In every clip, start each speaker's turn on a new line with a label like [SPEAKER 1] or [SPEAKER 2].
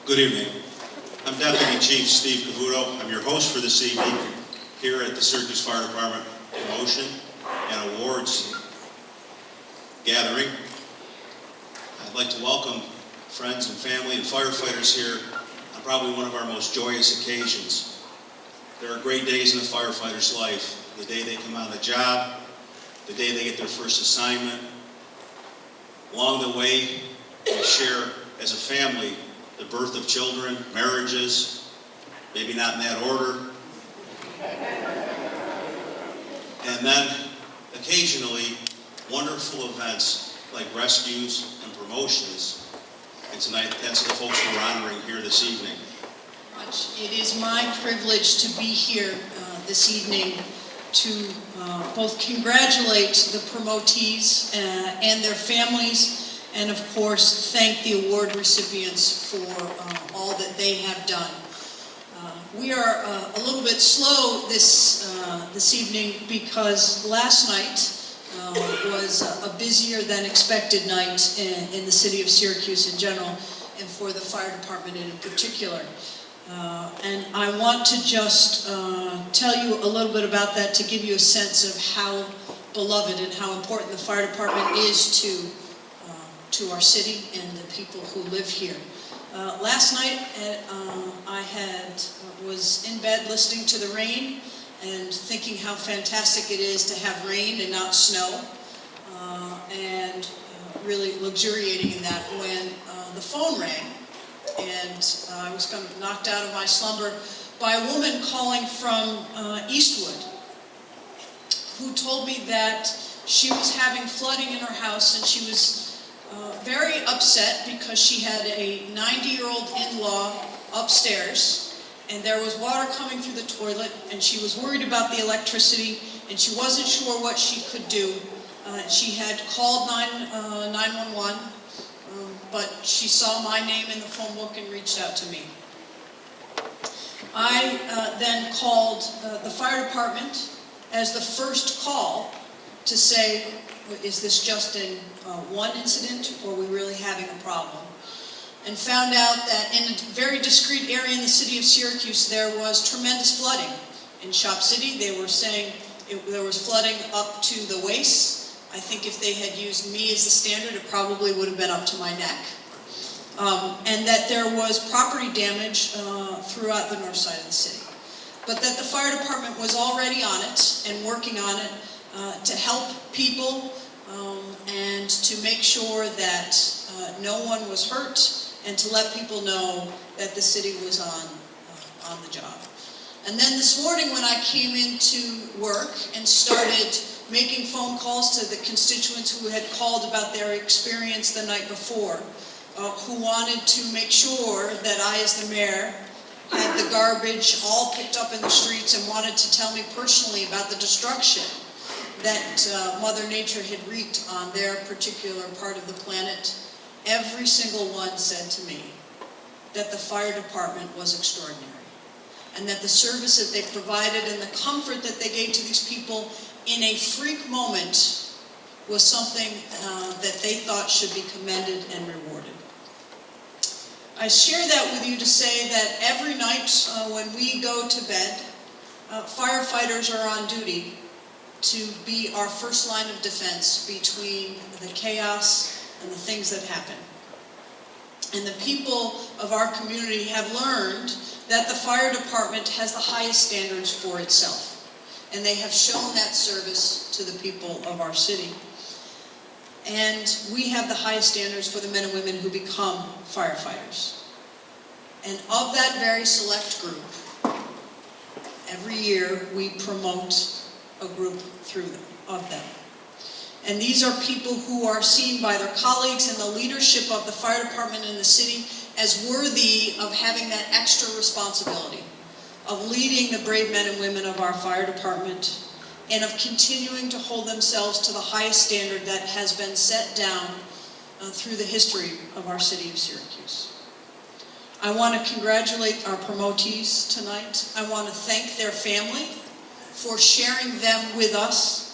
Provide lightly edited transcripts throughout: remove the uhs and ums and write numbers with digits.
[SPEAKER 1] Good evening. I'm Deputy Chief Steve Cavuto. I'm your host for this evening here at the Syracuse Fire Department Promotion and Awards Gathering. I'd like to welcome friends and family and firefighters here on probably one of our most joyous occasions. There are great days in a firefighter's life. The day they come on the job, the day they get their first assignment. Along the way, they share as a family the birth of children, marriages, maybe not in that order. And then occasionally wonderful events like rescues and promotions. And tonight, that's the folks we're honoring here this evening.
[SPEAKER 2] It is my privilege to be here this evening to both congratulate the promotees and their families, and of course thank the award recipients for all that they have done. We are a little bit slow this evening because last night was a busier than expected night in the city of Syracuse in general, and for the fire department in particular. And I want to just tell you a little bit about that to give you a sense of how beloved and how important the fire department is to our city and the people who live here. Last night I was in bed listening to the rain and thinking how fantastic it is to have rain and not snow, and really luxuriating in that when the phone rang. And I was kind of knocked out of my slumber by a woman calling from Eastwood, who told me that she was having flooding in her house, and she was very upset because she had a 90-year-old in-law upstairs, and there was water coming through the toilet, and she was worried about the electricity, and she wasn't sure what she could do. She had called 911. But she saw my name in the phone book and reached out to me. I then called the fire department as the first call to say, is this just one incident, or are we really having a problem? And found out that in a very discreet area in the city of Syracuse, there was tremendous flooding. In Shop City, they were saying there was flooding up to the waist. I think if they had used me as the standard, it probably would have been up to my neck. And that there was property damage throughout the north side of the city. But that the fire department was already on it and working on it to help people and to make sure that no one was hurt, and to let people know that the city was on the job. And then this morning when I came into work and started making phone calls to the constituents who had called about their experience the night before, who wanted to make sure that I, as the mayor, had the garbage all picked up in the streets, and wanted to tell me personally about the destruction that Mother Nature had wreaked on their particular part of the planet. Every single one said to me that the fire department was extraordinary, and that the service that they provided and the comfort that they gave to these people in a freak moment was something that they thought should be commended and rewarded. I share that with you to say that every night when we go to bed, firefighters are on duty to be our first line of defense between the chaos and the things that happen. And the people of our community have learned that the fire department has the highest standards for itself. And they have shown that service to the people of our city. And we have the highest standards for the men and women who become firefighters. And of that very select group, every year we promote a group through them, of them. And these are people who are seen by their colleagues and the leadership of the fire department in the city as worthy of having that extra responsibility, of leading the brave men and women of our fire department, and of continuing to hold themselves to the highest standard that has been set down through the history of our city of Syracuse. I want to congratulate our promotees tonight. I want to thank their family for sharing them with us,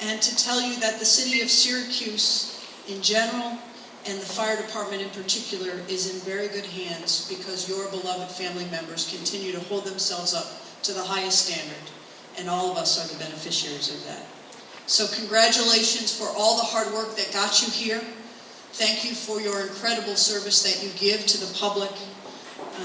[SPEAKER 2] and to tell you that the city of Syracuse in general And the fire department in particular is in very good hands because your beloved family members continue to hold themselves up to the highest standard, and all of us are the beneficiaries of that. So congratulations for all the hard work that got you here. Thank you for your incredible service that you give to the public,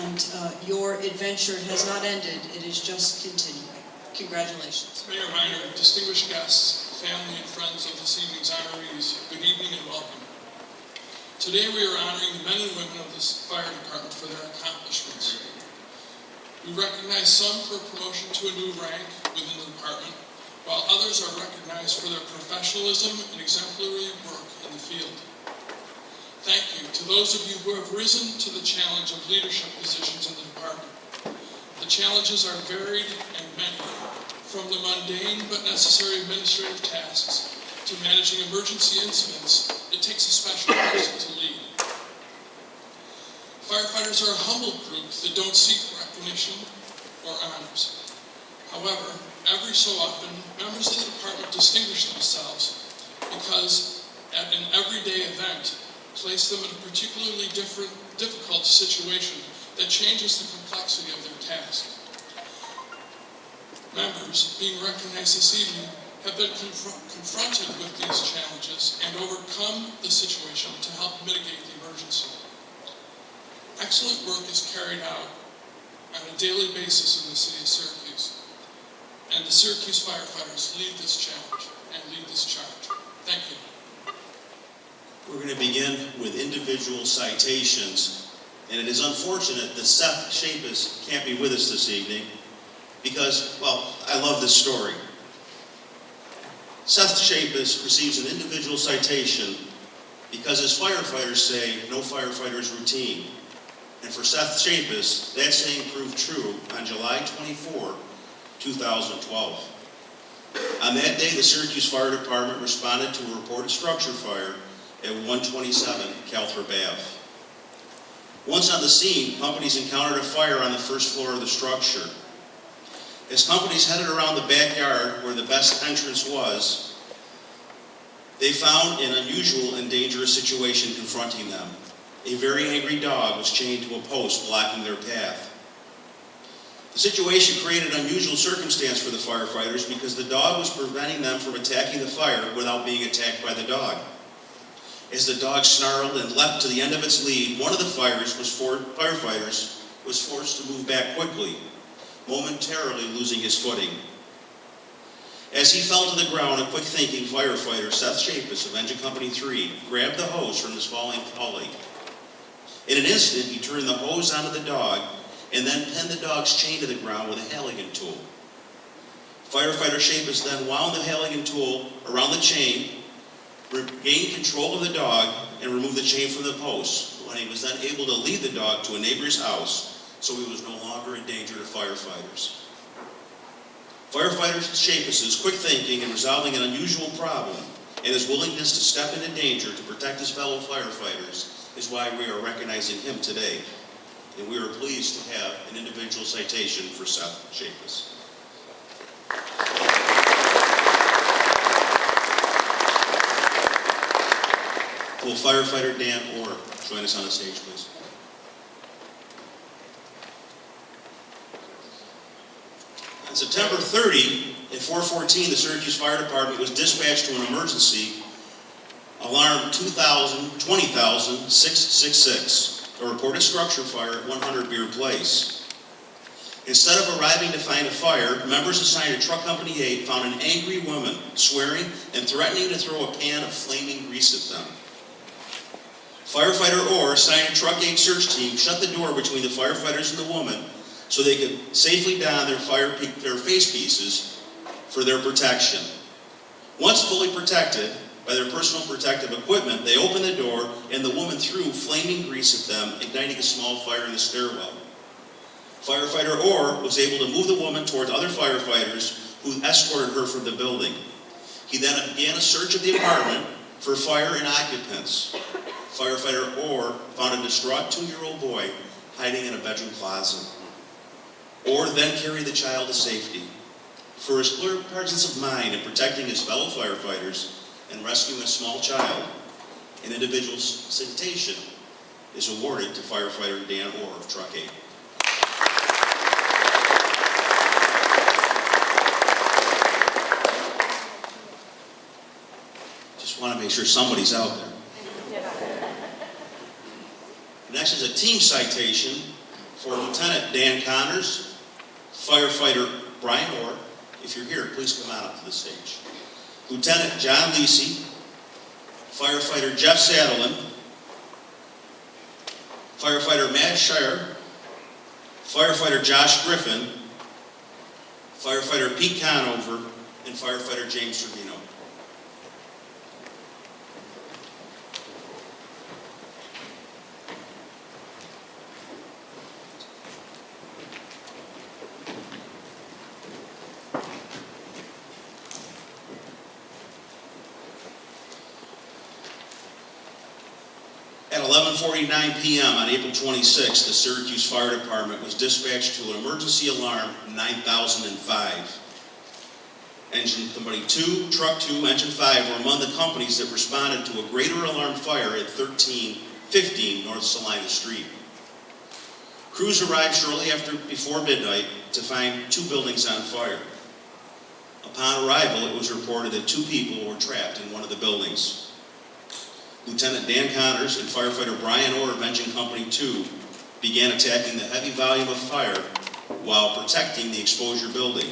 [SPEAKER 2] and your adventure has not ended, it is just continuing. Congratulations.
[SPEAKER 3] Mayor Reiner, distinguished guests, family and friends of this evening's honorees, good evening and welcome. Today we are honoring the men and women of this fire department for their accomplishments. We recognize some for promotion to a new rank within the department, while others are recognized for their professionalism and exemplary work in the field. Thank you to those of you who have risen to the challenge of leadership positions in the department. The challenges are varied and many, from the mundane but necessary administrative tasks to managing emergency incidents. It takes a special person to lead. Firefighters are a humble group that don't seek recognition or honors. However, every so often, members of the department distinguish themselves because at an everyday event, place them in a particularly difficult situation that changes the complexity of their task. Members, being recognized this evening, have been confronted with these challenges and overcome the situation to help mitigate the emergency. Excellent work is carried out on a daily basis in the city of Syracuse, and the Syracuse firefighters lead this challenge and lead this charge. Thank you.
[SPEAKER 1] We're going to begin with individual citations, and it is unfortunate that Seth Shapus can't be with us this evening because, well, I love this story. Seth Shapus receives an individual citation because his firefighters say no firefighter is routine. And for Seth Shapus, that saying proved true on July 24, 2012. On that day, the Syracuse Fire Department responded to a reported structure fire at 127 Calthrop Ave. Once on the scene, companies encountered a fire on the first floor of the structure. As companies headed around the backyard where the best entrance was, they found an unusual and dangerous situation confronting them. A very angry dog was chained to a post blocking their path. The situation created an unusual circumstance for the firefighters because the dog was preventing them from attacking the fire without being attacked by the dog. As the dog snarled and leapt to the end of its lead, one of the firefighters was forced to move back quickly, momentarily losing his footing. As he fell to the ground, a quick-thinking firefighter, Seth Shapus of Engine Company 3, grabbed the hose from his falling colleague. In an instant, he turned the hose onto the dog and then pinned the dog's chain to the ground with a Halligan tool. Firefighter Shapus then wound the Halligan tool around the chain, regained control of the dog, and removed the chain from the post, when he was then able to lead the dog to a neighbor's house, so he was no longer in danger to firefighters. Firefighter Shapus's quick thinking in resolving an unusual problem and his willingness to step into danger to protect his fellow firefighters is why we are recognizing him today. And we are pleased to have an individual citation for Seth Shapus. Will firefighter Dan Orr join us on the stage, please? On September 30, at 4:14, the Syracuse Fire Department was dispatched to an emergency alarm 20,666, a reported structure fire at 100 Beer Place. Instead of arriving to find a fire, members assigned to Truck Company 8 found an angry woman swearing and threatening to throw a pan of flaming grease at them. Firefighter Orr, assigned to Truck 8 search team, shut the door between the firefighters and the woman so they could safely don their face pieces for their protection. Once fully protected by their personal protective equipment, they opened the door and the woman threw flaming grease at them, igniting a small fire in the stairwell. Firefighter Orr was able to move the woman toward other firefighters who escorted her from the building. He then began a search of the apartment for fire and occupants. Firefighter Orr found a distraught 2-year-old boy hiding in a bedroom closet. Orr then carried the child to safety. For his clear presence of mind in protecting his fellow firefighters and rescuing a small child, An individual citation is awarded to firefighter Dan Orr of Truck 8. Just want to make sure somebody's out there. Next is a team citation for Lieutenant Dan Connors, firefighter Brian Orr. If you're here, please come on up to the stage. Lieutenant John Lisi, firefighter Jeff Saddleman, firefighter Matt Shire, firefighter Josh Griffin, firefighter Pete Conover, and firefighter James Servino. At 11:49 p.m. on April 26th, the Syracuse Fire Department was dispatched to an emergency alarm 9005. Engine Company 2, Truck 2, Engine 5 were among the companies that responded to a greater alarm fire at 1315 North Salina Street. Crews arrived shortly before midnight to find 2 buildings on fire. Upon arrival, it was reported that 2 people were trapped in one of the buildings. Lieutenant Dan Connors and firefighter Brian Orr of Engine Company 2 began attacking the heavy volume of fire while protecting the exposure building.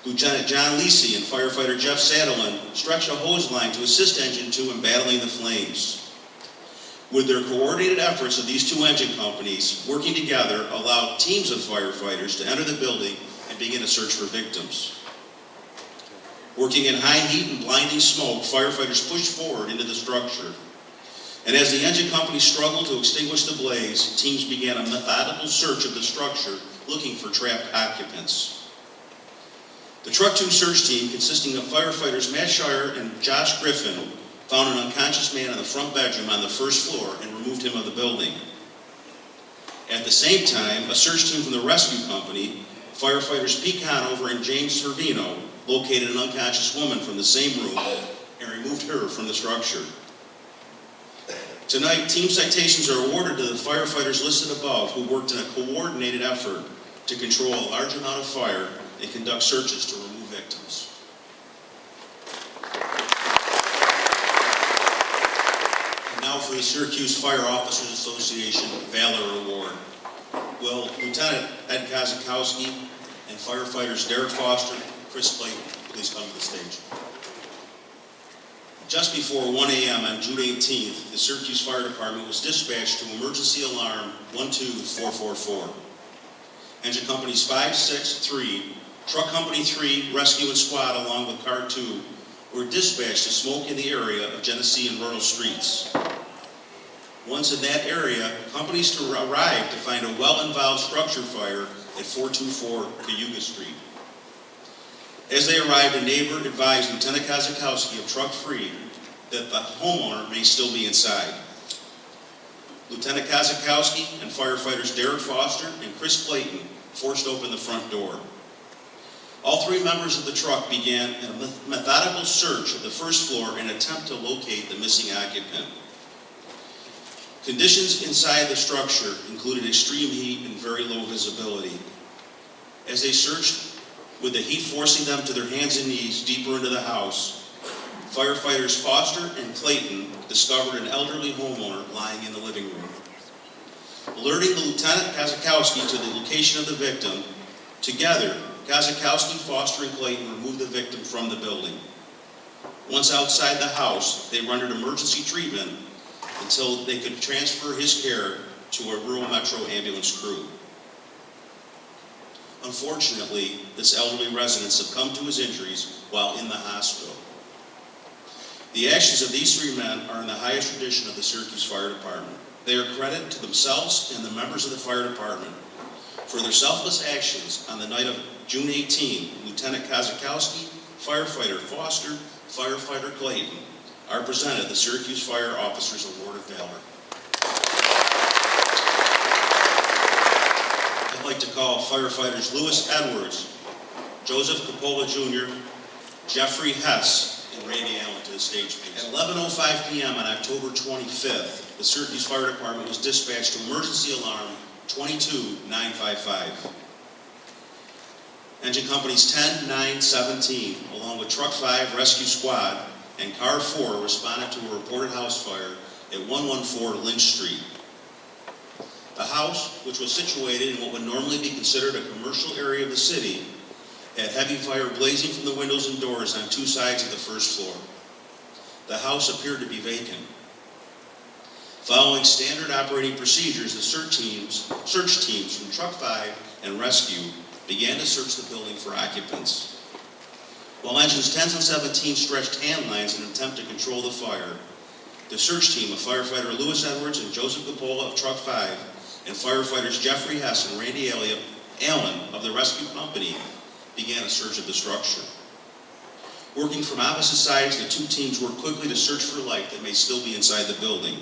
[SPEAKER 1] Lieutenant John Lisi and firefighter Jeff Saddleman stretched a hose line to assist Engine 2 in battling the flames. With their coordinated efforts of these 2 engine companies working together allowed teams of firefighters to enter the building and begin a search for victims. Working in high heat and blinding smoke, firefighters pushed forward into the structure. And as the engine company struggled to extinguish the blaze, teams began a methodical search of the structure, looking for trapped occupants. The Truck 2 search team, consisting of firefighters Matt Shire and Josh Griffin, found an unconscious man in the front bedroom on the first floor and removed him of the building. At the same time, a search team from the rescue company, firefighters Pete Conover and James Servino, located an unconscious woman from the same room and removed her from the structure. Tonight, team citations are awarded to the firefighters listed above who worked in a coordinated effort to control a large amount of fire and conduct searches to remove victims. And now for the Syracuse Fire Officers Association Valor Award. Will Lieutenant Ed Kozakowski and firefighters Derek Foster, Chris Clayton, please come to the stage. Just before 1 a.m. on June 18th, the Syracuse Fire Department was dispatched to emergency alarm 12444. Engine Companies 5, 6, 3, Truck Company 3, Rescue and Squad, along with Car 2, were dispatched to smoke in the area of Genesee and Myrtle Streets. Once in that area, companies arrived to find a well-involved structure fire at 424 Cayuga Street. As they arrived, a neighbor advised Lieutenant Kozakowski of Truck 3 that the homeowner may still be inside. Lieutenant Kozakowski and firefighters Derek Foster and Chris Clayton forced open the front door. All 3 members of the truck began a methodical search of the first floor in an attempt to locate the missing occupant. Conditions inside the structure included extreme heat and very low visibility. As they searched, with the heat forcing them to their hands and knees deeper into the house, firefighters Foster and Clayton discovered an elderly homeowner lying in the living room. Alerting the Lieutenant Kozakowski to the location of the victim, together, Kozakowski, Foster, and Clayton removed the victim from the building. Once outside the house, they rendered emergency treatment until they could transfer his care to a rural metro ambulance crew. Unfortunately, this elderly resident succumbed to his injuries while in the hospital. The actions of these 3 men are in the highest tradition of the Syracuse Fire Department. They are a credit to themselves and the members of the fire department. For their selfless actions on the night of June 18, Lieutenant Kozakowski, firefighter Foster, firefighter Clayton are presented the Syracuse Fire Officers Award of Valor. I'd like to call firefighters Lewis Edwards, Joseph Coppola Jr., Jeffrey Hess, and Randy Allen to to the stage, please. At 11:05 p.m. on October 25th, the Syracuse Fire Department was dispatched to emergency alarm 22955. Engine companies 10, 9, 17, along with Truck 5 Rescue Squad and Car 4 responded to a reported house fire at 114 Lynch Street. The house, which was situated in what would normally be considered a commercial area of the city, had heavy fire blazing from the windows and doors on two sides of the first floor. The house appeared to be vacant. Following standard operating procedures, the search teams from Truck 5 and Rescue began to search the building for occupants. While engines 10 and 17 stretched hand lines in an attempt to control the fire, the search team of firefighter Lewis Edwards and Joseph Coppola of Truck 5 and firefighters Jeffrey Hess and Randy Allen of the rescue company began a search of the structure. Working from opposite sides, the two teams worked quickly to search for life that may still be inside the building.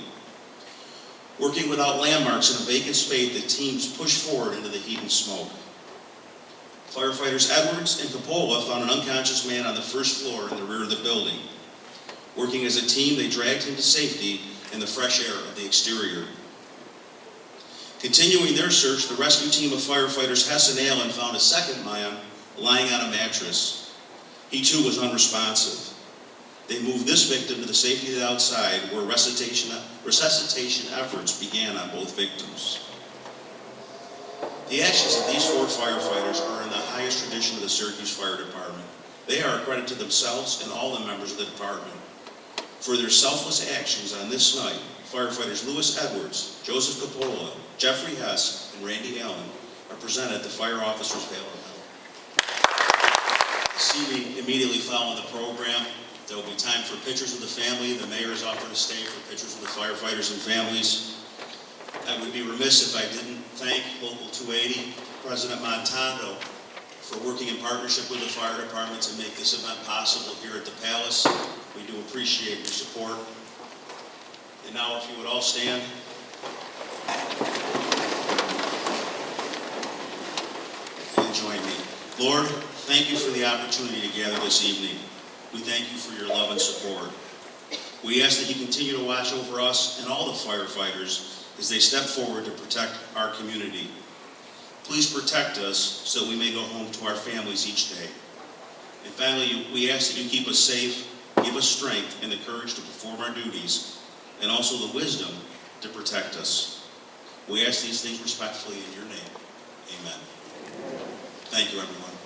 [SPEAKER 1] Working without landmarks in a vacant space, the teams pushed forward into the heat and smoke. Firefighters Edwards and Coppola found an unconscious man on the first floor in the rear of the building. Working as a team, they dragged him to safety in the fresh air of the exterior. Continuing their search, the rescue team of firefighters Hess and Allen found a second man lying on a mattress. He too was unresponsive. They moved this victim to the safety of the outside, where resuscitation efforts began on both victims. The actions of these four firefighters are in the highest tradition of the Syracuse Fire Department. They are a credit to themselves and all the members of the department. For their selfless actions on this night, firefighters Lewis Edwards, Joseph Coppola, Jeffrey Hess, and Randy Allen are presented at the Fire Officers Ballot Medal. This evening, immediately following the program, there will be time for pictures of the family. The mayor is offered to stay for pictures of the firefighters and families. I would be remiss if I didn't thank Local 280, President Montando, for working in partnership with the fire department to make this event possible here at the Palace. We do appreciate your support. And now if you would all stand. And join me. Lord, thank you for the opportunity to gather this evening. We thank you for your love and support. We ask that you continue to watch over us and all the firefighters as they step forward to protect our community. Please protect us so that we may go home to our families each day. And finally, we ask that you keep us safe, give us strength and the courage to perform our duties, and also the wisdom to protect us. We ask these things respectfully in your name. Amen. Thank you, everyone.